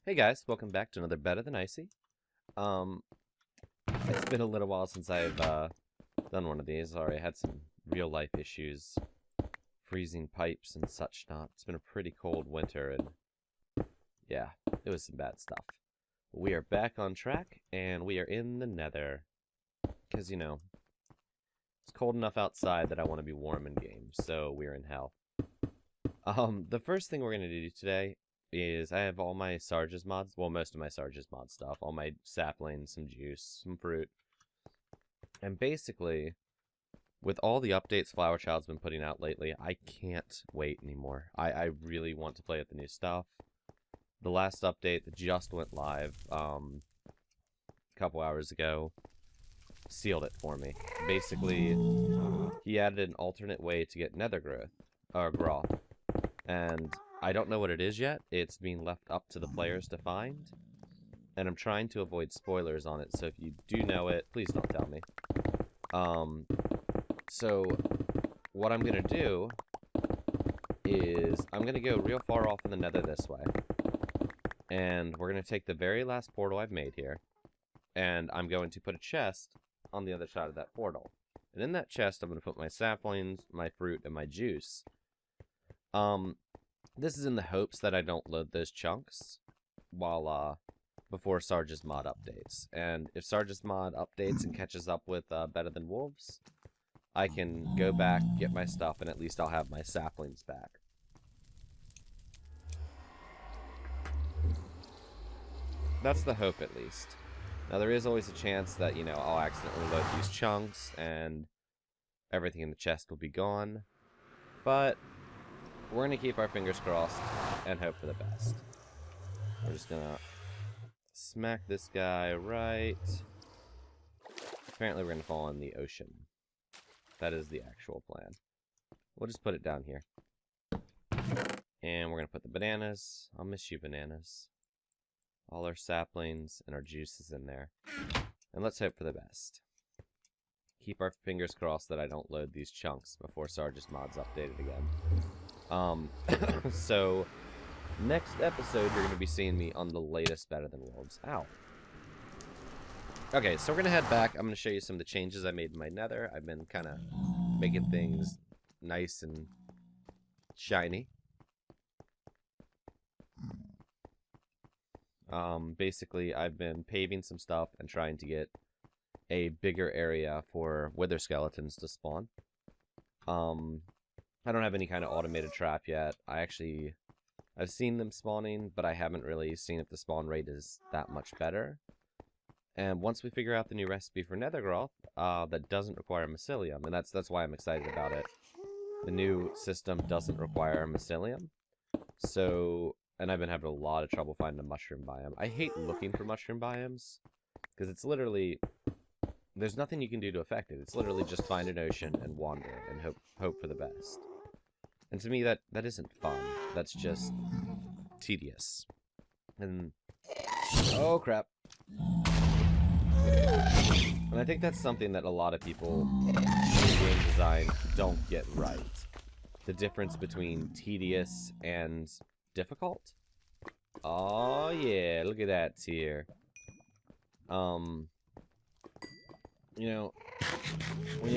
Hey guys, welcome back to another Better Than Icy. Um, it's been a little while since I've done one of these. Sorry, I had some real life issues, freezing pipes and such not. It's been a pretty cold winter, and yeah, it was some bad stuff. We are back on track, and we are in the Nether, because it's cold enough outside that I want to be warm in game. So we're in hell. The first thing we're gonna do today is I have all my Sarge's mods, well, most of my Sarge's mod stuff, all my saplings, some juice, some fruit. And basically, with all the updates Flower Child's been putting out lately, I can't wait anymore. I really want to play with the new stuff. The last update that just went live a couple hours ago sealed it for me. Basically, he added an alternate way to get nether growth, or groth. And I don't know what it is yet. It's being left up to the players to find. And I'm trying to avoid spoilers on it, so if you do know it, please don't tell me. So what I'm going to do is I'm going to go real far off in the nether this way. And we're going to take the very last portal I've made here. And I'm going to put a chest on the other side of that portal. And in that chest, I'm going to put my saplings, my fruit, and my juice. This is in the hopes that I don't load those chunks while, before Sarge's mod updates. And if Sarge's mod updates and catches up with, Better Than Wolves, I can go back, get my stuff, and at least I'll have my saplings back. That's the hope, at least. Now, there is always a chance that, I'll accidentally load these chunks, and everything in the chest will be gone. But we're going to keep our fingers crossed and hope for the best. We're just going to smack this guy right. Apparently we're going to fall in the ocean. That is the actual plan. We'll just put it down here. And we're going to put the bananas. I'll miss you, bananas. All our saplings and our juices in there. And let's hope for the best. Keep our fingers crossed that I don't load these chunks before Sarge's mod's updated again. So, next episode, you're going to be seeing me on the latest Better Than Wolves. Ow. Okay, so we're going to head back. I'm going to show you some of the changes I made in my nether. I've been kind of making things nice and shiny. Basically, I've been paving some stuff and trying to get a bigger area for wither skeletons to spawn. I don't have any kind of automated trap yet. I've seen them spawning, but I haven't really seen if the spawn rate is that much better. And once we figure out the new recipe for nether groth, that doesn't require mycelium, and that's why I'm excited about it. The new system doesn't require mycelium. So, and I've been having a lot of trouble finding a mushroom biome. I hate looking for mushroom biomes, because it's literally, there's nothing you can do to affect it. It's literally just find an ocean and wander and hope for the best. And to me, that isn't fun. That's just tedious. And oh crap. And I think that's something that a lot of people in game design don't get right. The difference between tedious and difficult. Oh yeah, look at that tier. When you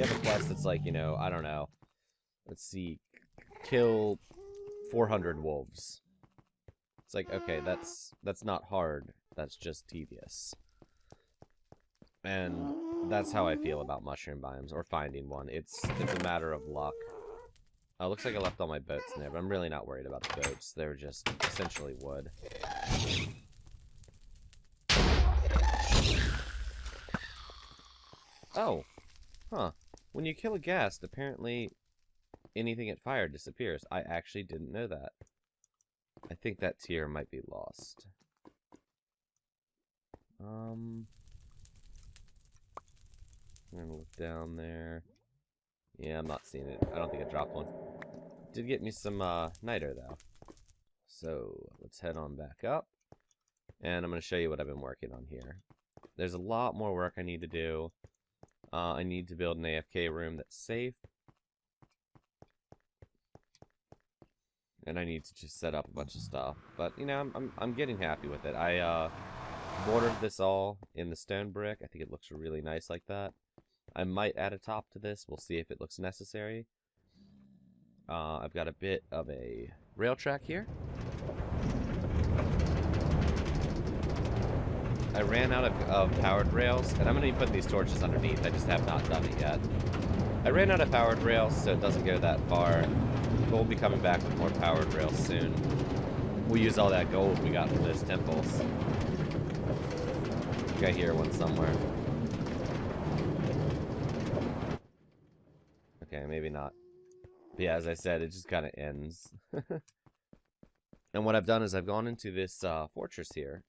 have a quest that's like, I don't know. Let's see, kill 400 wolves. It's like, okay, that's not hard. That's just tedious. And that's how I feel about mushroom biomes, or finding one. It's a matter of luck. Looks like I left all my boats in there, but I'm really not worried about the boats. They're just essentially wood. Oh. Huh. When you kill a ghast, apparently anything it fired disappears. I actually didn't know that. I think that tier might be lost. I'm gonna look down there. Yeah, I'm not seeing it. I don't think it dropped one. Did get me some niter though. So let's head on back up. And I'm gonna show you what I've been working on here. There's a lot more work I need to do. I need to build an AFK room that's safe. and I need to just set up a bunch of stuff. But you know, I'm getting happy with it. I bordered this all in the stone brick. I think it looks really nice like that. I might add a top to this. We'll see if it looks necessary. I've got a bit of a rail track here. I ran out of powered rails, and I'm going to be putting these torches underneath. I just have not done it yet. I ran out of powered rails, so it doesn't go that far. But we'll be coming back with more powered rails soon. We'll use all that gold we got from those temples. I think I hear one somewhere. Okay, maybe not. But yeah, as I said, it just kind of ends. And what I've done is I've gone into this fortress here.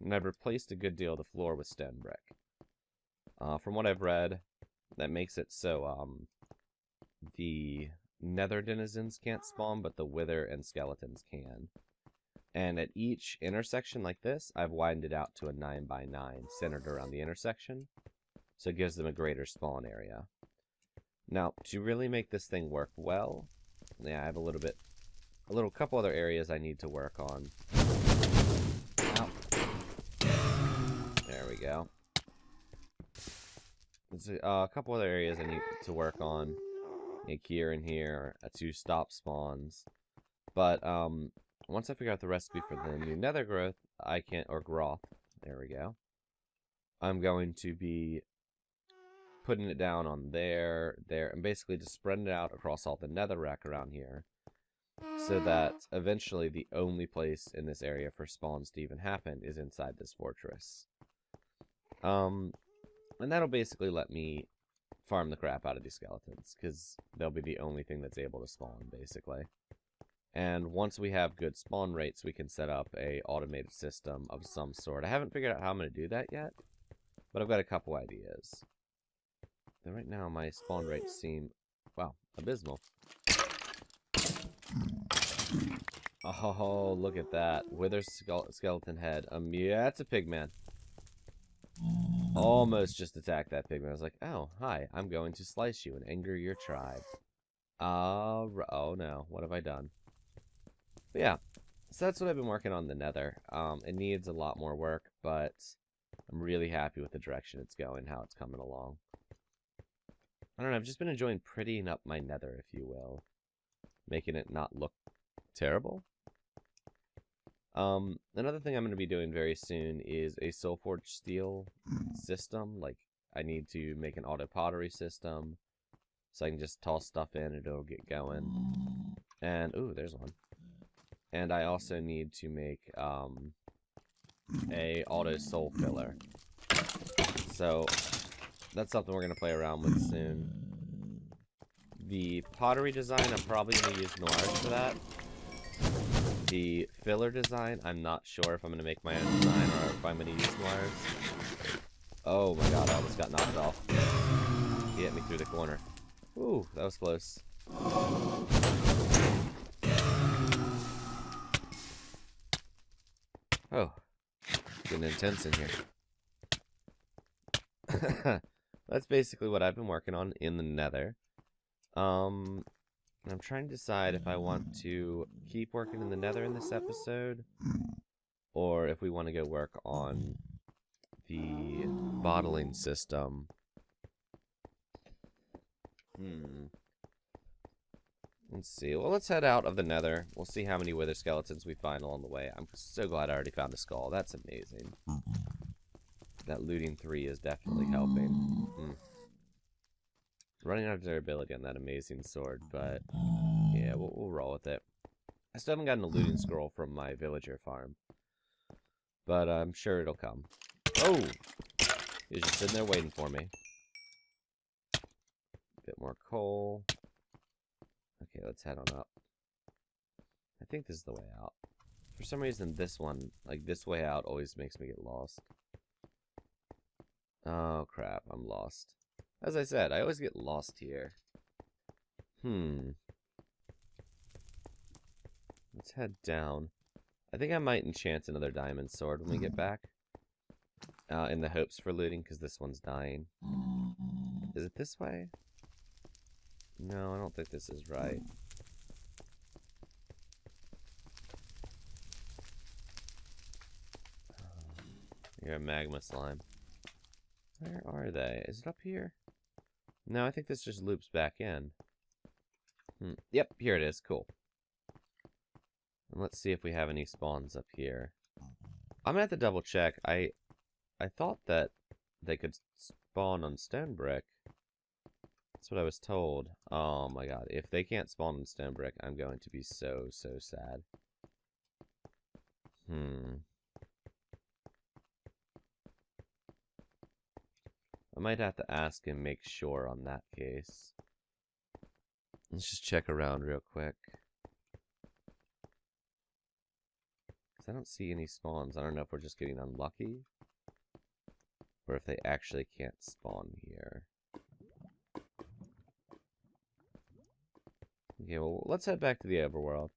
And I've replaced a good deal of the floor with stone brick. From what I've read, that makes it so the nether denizens can't spawn, but the wither and skeletons can. And at each intersection like this, I've widened it out to a 9x9 centered around the intersection. So it gives them a greater spawn area. Now, to really make this thing work well, yeah, I have a couple other areas I need to work on. Ow. There we go. There's a couple other areas I need to work on. Like here and here, 2 stop spawns. But once I figure out the recipe for the new nether growth, or groth, there we go. I'm going to be putting it down on there, and basically just spreading it out across all the nether rack around here. So that eventually the only place in this area for spawns to even happen is inside this fortress. And that'll basically let me farm the crap out of these skeletons, because they'll be the only thing that's able to spawn, basically. And once we have good spawn rates, we can set up a automated system of some sort. I haven't figured out how I'm going to do that yet, but I've got a couple ideas. And right now, my spawn rates seem, wow, abysmal. Oh, look at that. Wither skeleton head. Yeah, it's a pigman. Almost just attacked that pigman. I was like, oh, hi, I'm going to slice you and anger your tribe. Oh no, what have I done? But yeah, so that's what I've been working on the nether. It needs a lot more work, but I'm really happy with the direction it's going, how it's coming along. I don't know, I've just been enjoying prettying up my nether, if you will. Making it not look terrible. Another thing I'm going to be doing very soon is a soulforged steel system. Like, I need to make an auto pottery system, so I can just toss stuff in and it'll get going. And, ooh, there's one. And I also need to make, a auto soul filler. So, that's something we're going to play around with soon. The pottery design, I'm probably going to use Noirs for that. The filler design, I'm not sure if I'm going to make my own design or if I'm going to use Noirs. Oh my god, I almost got knocked off. He hit me through the corner. Ooh, that was close. Oh, getting intense in here. That's basically what I've been working on in the nether. I'm trying to decide if I want to keep working in the nether in this episode, or if we want to go work on the bottling system. Let's see. Well, let's head out of the nether. We'll see how many wither skeletons we find along the way. I'm so glad I already found a skull. That's amazing. That looting 3 is definitely helping. Running out of durability on that amazing sword, but yeah, we'll roll with it. I still haven't gotten a looting scroll from my villager farm, but I'm sure it'll come. Oh! He's just sitting there waiting for me. Bit more coal. Okay, let's head on up. I think this is the way out. For some reason, this one, like this way out, always makes me get lost. Oh crap, I'm lost. As I said, I always get lost here. Let's head down. I think I might enchant another diamond sword when we get back. In the hopes for looting, because this one's dying. Is it this way? No, I don't think this is right. You're a magma slime. Where are they? Is it up here? No, I think this just loops back in. Yep, here it is. Cool. And let's see if we have any spawns up here. I'm gonna have to double check. I thought that they could spawn on stone brick. That's what I was told. Oh my god. If they can't spawn on stone brick, I'm going to be so sad. I might have to ask and make sure on that case. Let's just check around real quick. Because I don't see any spawns. I don't know if we're just getting unlucky. Or if they actually can't spawn here. Okay, well, let's head back to the overworld.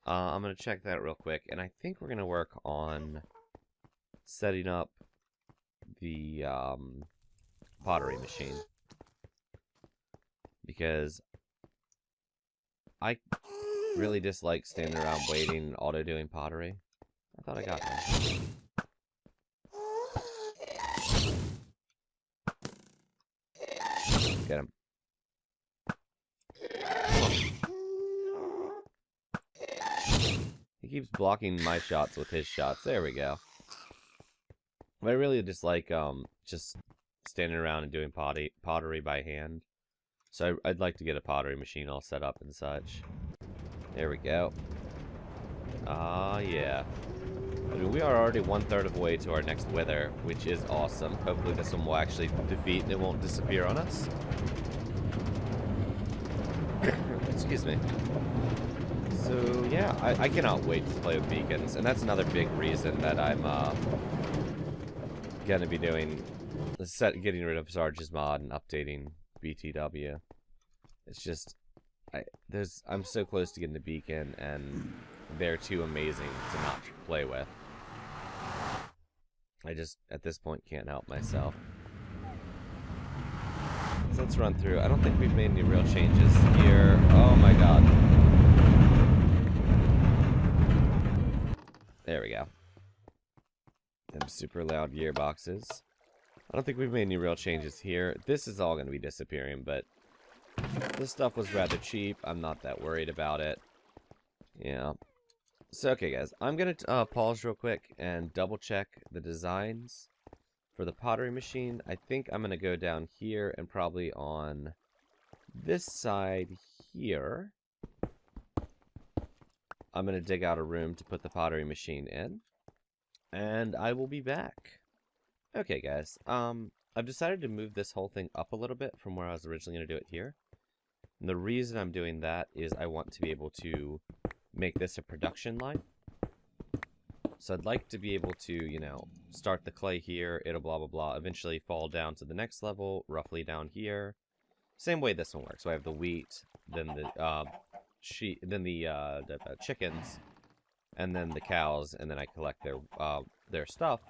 I'm going to check that real quick. And I think we're going to work on setting up the pottery machine. Because I really dislike standing around waiting and auto-doing pottery. I thought I got one. Get him. He keeps blocking my shots with his shots. There we go. But I really dislike just standing around and doing pottery by hand. So I'd like to get a pottery machine all set up and such. There we go. Ah, yeah. I mean, we are already 1/3 of the way to our next wither, which is awesome. Hopefully this one will actually defeat and it won't disappear on us. Excuse me. So, yeah, I cannot wait to play with beacons. And that's another big reason that I'm going to be doing... getting rid of Sarge's mod and updating BTW. It's just... I'm so close to getting the beacon, and they're too amazing to not play with. I just, at this point, can't help myself. So let's run through. I don't think we've made any real changes here. Oh my god. There we go. Them super loud gearboxes. I don't think we've made any real changes here. This is all going to be disappearing, but this stuff was rather cheap. I'm not that worried about it. Yeah. So, okay, guys. I'm going to pause real quick and double-check the designs for the pottery machine. I think I'm going to go down here and probably on this side here. I'm going to dig out a room to put the pottery machine in. And I will be back. Okay, guys. I've decided to move this whole thing up a little bit from where I was originally going to do it here. And the reason I'm doing that is I want to be able to make this a production line. So I'd like to be able to, you know, start the clay here, it'll blah blah blah, eventually fall down to the next level, roughly down here. Same way this one works. So I have the wheat, then the chickens, and then the cows, and then I collect their stuff.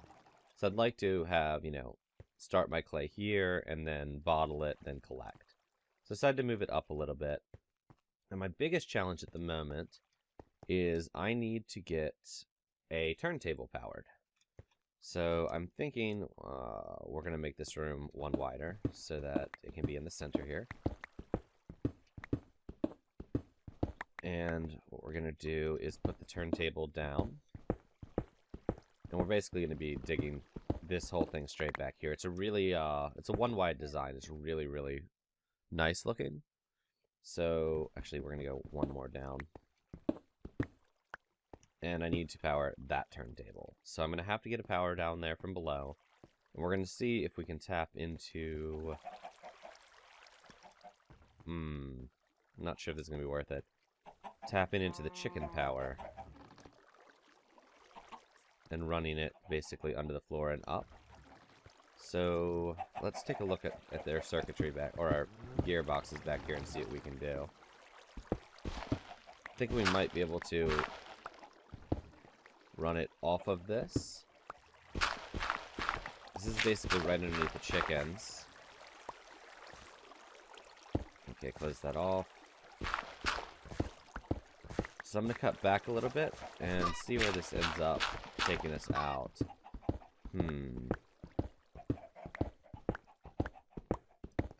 So I'd like to have, you know, start my clay here, and then bottle it, then collect. So I decided to move it up a little bit. And my biggest challenge at the moment is I need to get a turntable powered. So I'm thinking we're going to make this room one wider so that it can be in the center here. And what we're going to do is put the turntable down. And we're basically going to be digging this whole thing straight back here. It's a really, it's a one wide design. It's really, really nice looking. So actually we're going to go one more down. And I need to power that turntable. So I'm going to have to get a power down there from below. And we're going to see if we can tap into... I'm not sure if this is going to be worth it. Tapping into the chicken power. And running it basically under the floor and up. So let's take a look at their circuitry back, or our gearboxes back here, and see what we can do. I think we might be able to run it off of this. This is basically right underneath the chickens. Okay, close that off. So I'm going to cut back a little bit and see where this ends up taking us out. I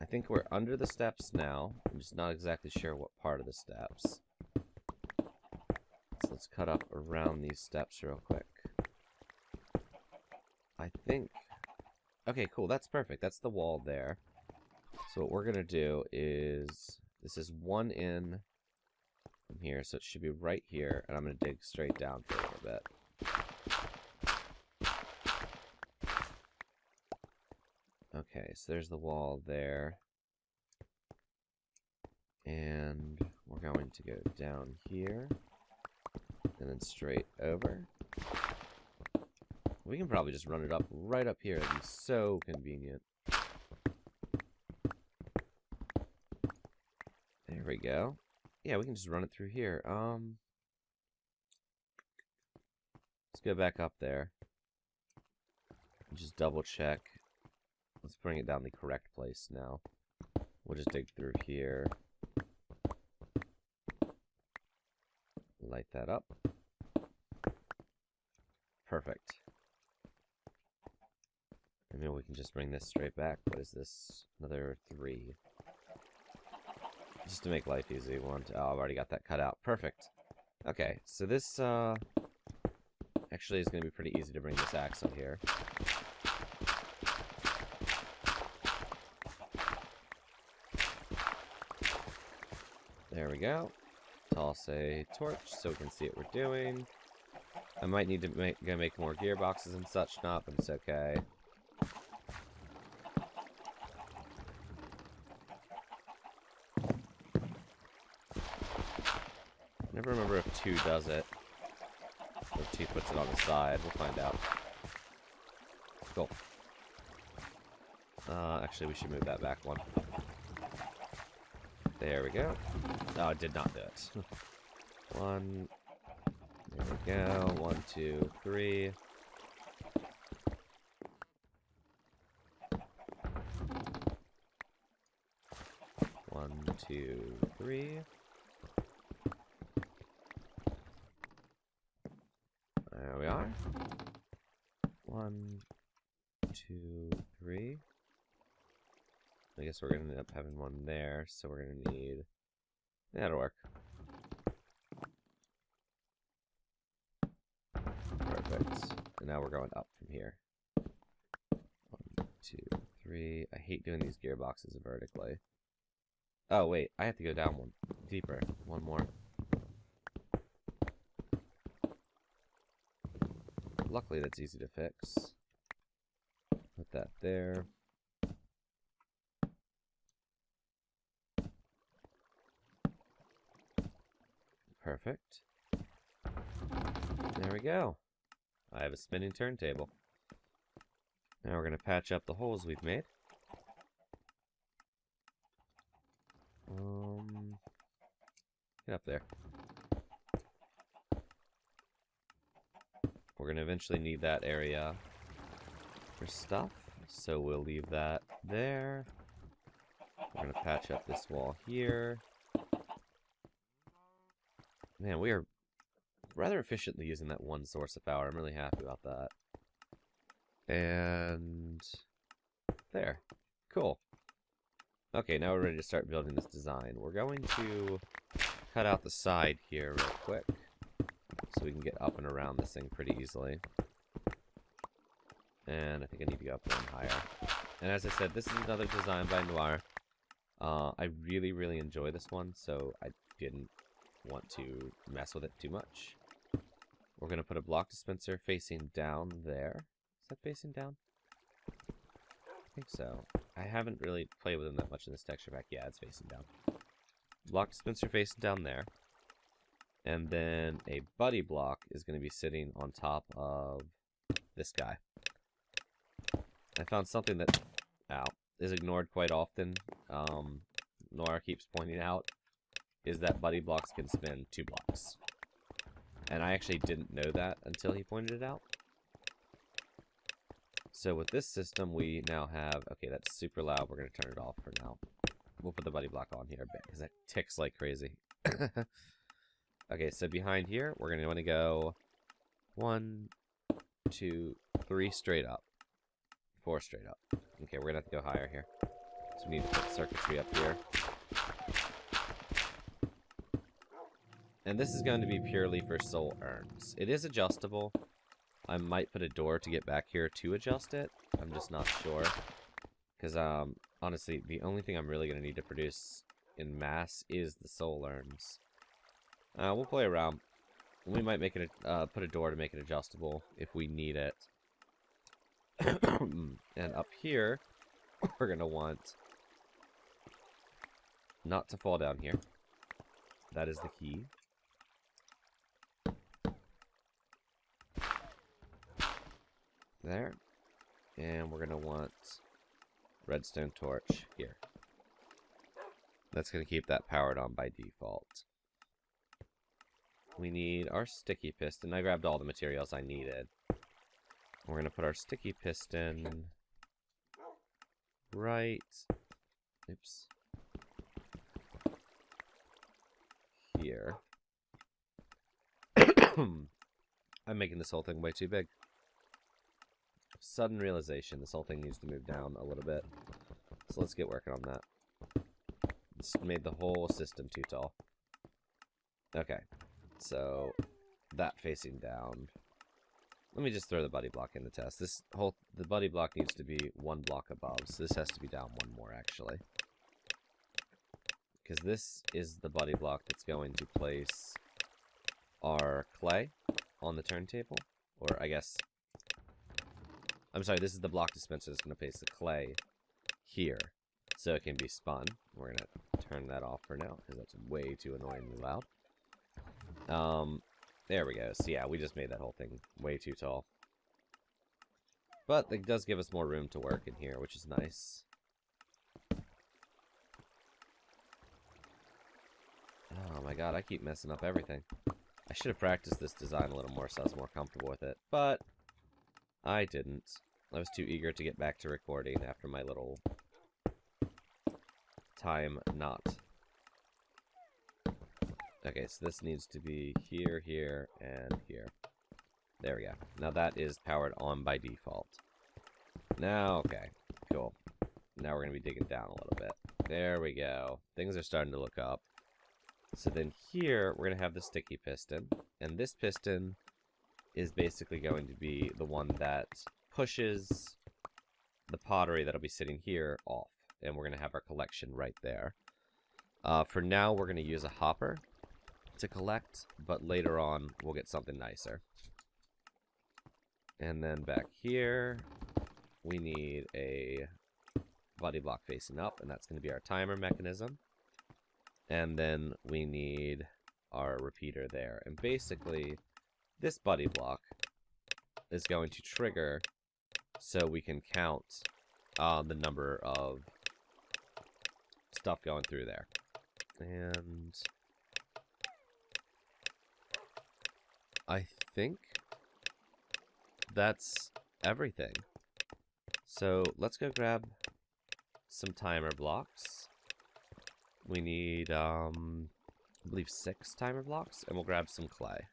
think we're under the steps now. I'm just not exactly sure what part of the steps. So let's cut up around these steps real quick. I think... Okay, cool. That's perfect. That's the wall there. So what we're going to do is... This is one in from here, so it should be right here. And I'm going to dig straight down for a little bit. Okay, so there's the wall there. And we're going to go down here. And then straight over. We can probably just run it up right up here. That'd be so convenient. There we go. Yeah, we can just run it through here. Let's go back up there. Just double check. Let's bring it down the correct place now. We'll just dig through here. Light that up. Perfect. And then we can just bring this straight back. What is this? Another 3. Just to make life easy. Oh, I've already got that cut out. Perfect. Okay, so this actually is going to be pretty easy to bring this axe up here. There we go. Toss a torch so we can see what we're doing. I might need to make more gearboxes and such not, but it's okay. I never remember if 2 does it. Or if 2 puts it on the side. We'll find out. Cool. Actually, we should move that back one. There we go. Oh, it did not do it. 1. There we go. 1, 2, 3. One, 2, 3. There we are. 1, 2, 3. I guess we're going to end up having one there, so we're going to need... That'll work. Perfect. And now we're going up from here. 1, 2, 3. I hate doing these gearboxes vertically. Oh, wait. I have to go down one. Deeper. One more. Luckily, that's easy to fix. Put that there. Perfect. There we go. I have a spinning turntable. Now we're going to patch up the holes we've made. Get up there. We're going to eventually need that area for stuff, so we'll leave that there. We're going to patch up this wall here. Man, we are rather efficiently using that one source of power. I'm really happy about that. And there. Cool. Okay, now we're ready to start building this design. We're going to cut out the side here real quick so we can get up and around this thing pretty easily. And I think I need to go up one higher. And as I said, this is another design by Noir. I really, really enjoy this one, so I didn't want to mess with it too much. We're going to put a block dispenser facing down there. Is that facing down? I think so. I haven't really played with them that much in this texture pack. Yeah, it's facing down. Block dispenser facing down there. And then a buddy block is going to be sitting on top of this guy. I found something that is ignored quite often. Noir keeps pointing out is that buddy blocks can spin 2 blocks. And I actually didn't know that until he pointed it out. So with this system, we now have... Okay, that's super loud. We're going to turn it off for now. We'll put the buddy block on here a bit, because that ticks like crazy. Okay, so behind here, we're going to want to go 1, 2, 3 straight up. 4 straight up. Okay, we're gonna have to go higher here. So we need to put circuitry up here. And this is going to be purely for soul urns. It is adjustable. I might put a door to get back here to adjust it. I'm just not sure. Because, honestly, the only thing I'm really going to need to produce in mass is the soul urns. We'll play around. We might make it put a door to make it adjustable if we need it. And up here, we're going to want not to fall down here. That is the key. There. And we're going to want redstone torch here. That's going to keep that powered on by default. We need our sticky piston. I grabbed all the materials I needed. We're going to put our sticky piston right... Oops. Here. I'm making this whole thing way too big. Sudden realization, this whole thing needs to move down a little bit. So let's get working on that. It's made the whole system too tall. Okay, so that facing down. Let me just throw the buddy block in the test. The buddy block needs to be 1 block above, so this has to be down 1 more actually. Because this is the buddy block that's going to place our clay on the turntable. Or I guess... I'm sorry, this is the block dispenser that's going to place the clay here, so it can be spun. We're going to turn that off for now, because that's way too annoyingly loud. There we go. So yeah, we just made that whole thing way too tall. But it does give us more room to work in here, which is nice. Oh my god, I keep messing up everything. I should have practiced this design a little more so I was more comfortable with it, but I didn't. I was too eager to get back to recording after my little time not. Okay, so this needs to be here, here, and here. There we go. Now that is powered on by default. Now, okay, cool. Now we're going to be digging down a little bit. There we go. Things are starting to look up. So then here, we're going to have the sticky piston. And this piston is basically going to be the one that pushes the pottery that'll be sitting here off. And we're going to have our collection right there. For now, we're going to use a hopper to collect, but later on, we'll get something nicer. And then back here, we need a buddy block facing up, and that's going to be our timer mechanism. And then we need our repeater there. And basically, this buddy block is going to trigger so we can count the number of stuff going through there. And I think that's everything. So let's go grab some timer blocks. We need, I believe 6 timer blocks, and we'll grab some clay.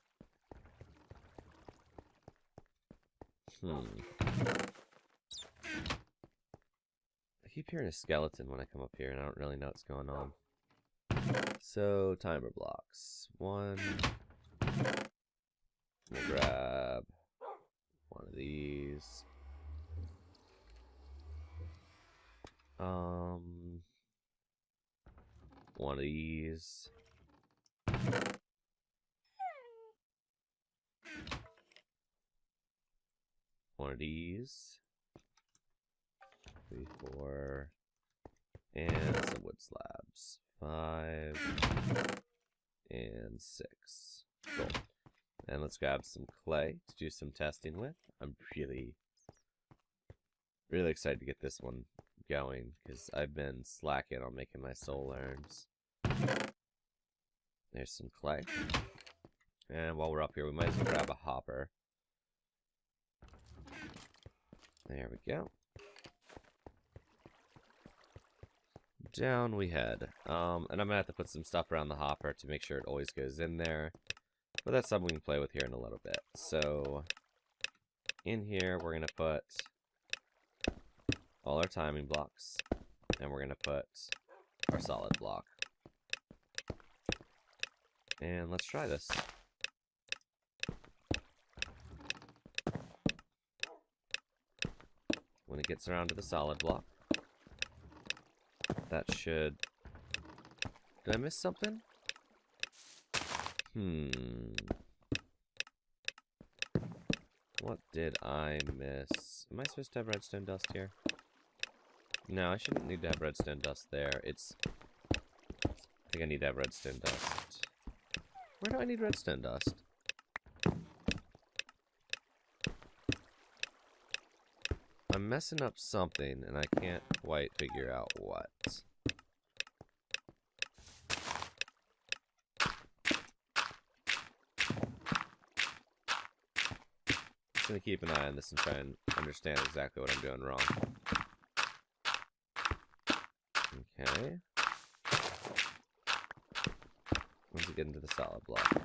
I keep hearing a skeleton when I come up here, and I don't really know what's going on. So, timer blocks. 1. We'll grab one of these. One of these. One of these. 3, 4. And some wood slabs. 5. And 6. Cool. And let's grab some clay to do some testing with. I'm really excited to get this one going, because I've been slacking on making my soul urns. There's some clay. And while we're up here, we might as well grab a hopper. There we go. Down we head. And I'm going to have to put some stuff around the hopper to make sure it always goes in there. But that's something we can play with here in a little bit. So, in here, we're going to put all our timing blocks. And we're going to put our solid block. And let's try this. When it gets around to the solid block, that should... Did I miss something? What did I miss? Am I supposed to have redstone dust here? No, I shouldn't need to have redstone dust there. I think I need to have redstone dust. Where do I need redstone dust? I'm messing up something, and I can't quite figure out what. I'm gonna keep an eye on this and try and understand exactly what I'm doing wrong. Okay. Once we get into the solid block.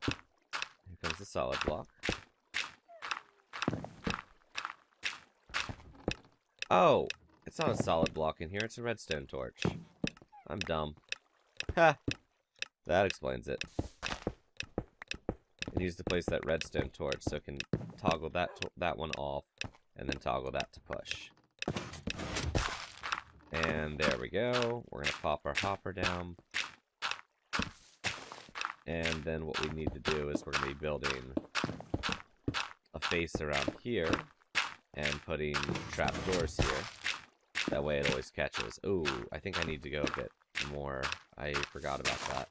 Here comes the solid block. Oh! It's not a solid block in here, it's a redstone torch. I'm dumb. Ha! That explains it. It needs to place that redstone torch so it can toggle that one off and then toggle that to push. And there we go. We're going to pop our hopper down. And then what we need to do is we're going to be building a face around here and putting trapdoors here. That way it always catches. Ooh, I think I need to go a bit more. I forgot about that.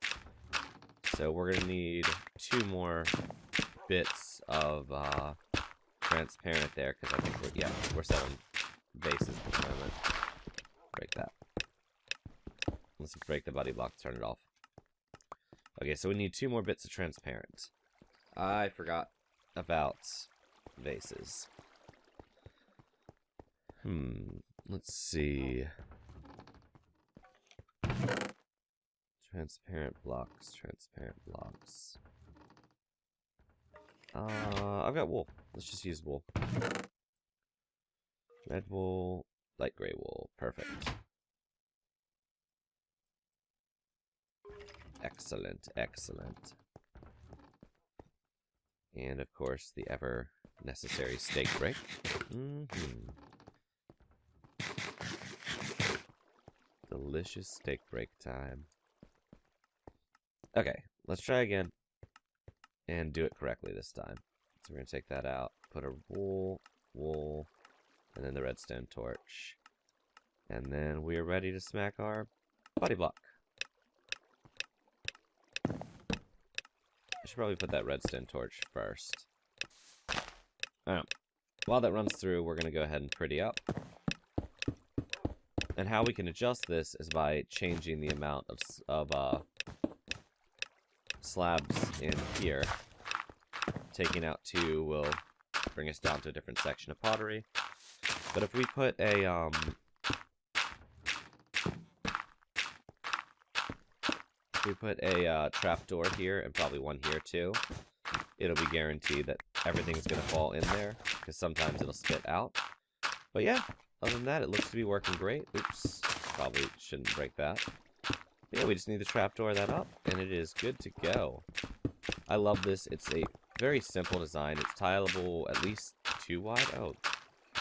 So we're going to need 2 more bits of transparent there, because I think we're set on bases at the moment. Break that. Let's break the buddy block to turn it off. Okay, so we need 2 more bits of transparent. I forgot about vases. Let's see. Transparent blocks, transparent blocks. I've got wool. Let's just use wool. Red wool, light gray wool. Perfect. Excellent, excellent. And of course, the ever necessary steak break. Delicious steak break time. Okay, let's try again and do it correctly this time. So we're going to take that out, put a wool, and then the redstone torch. And then we are ready to smack our buddy block. I should probably put that redstone torch first. Alright, while that runs through, we're going to go ahead and pretty up. And how we can adjust this is by changing the amount of slabs in here. Taking out 2 will bring us down to a different section of pottery. But if we put a trapdoor here and probably one here too, it'll be guaranteed that everything's gonna fall in there, because sometimes it'll spit out. But yeah, other than that, it looks to be working great. Oops, probably shouldn't break that. Yeah, we just need to trapdoor that up, and it is good to go. I love this. It's a very simple design. It's tileable at least 2 wide. Oh,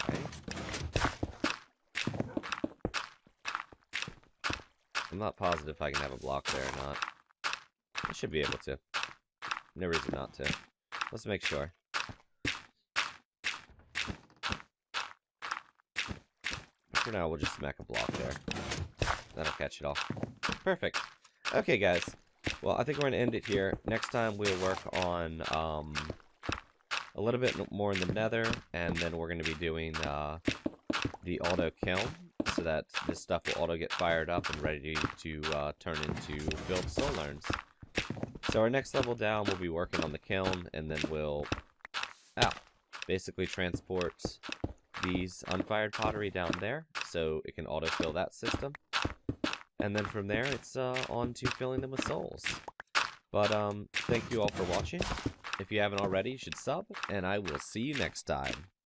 okay. I'm not positive if I can have a block there or not. I should be able to. No reason not to. Let's make sure. For now, we'll just smack a block there. That'll catch it all. Perfect. Okay, guys. Well, I think we're going to end it here. Next time, we'll work on a little bit more in the nether, and then we're going to be doing the auto kiln, so that this stuff will auto get fired up and ready to turn into filled soul urns. So our next level down, we'll be working on the kiln, and then we'll basically transport these unfired pottery down there, so it can autofill that system. And then from there, it's on to filling them with souls. But thank you all for watching, If you haven't already, you should sub, and I will see you next time.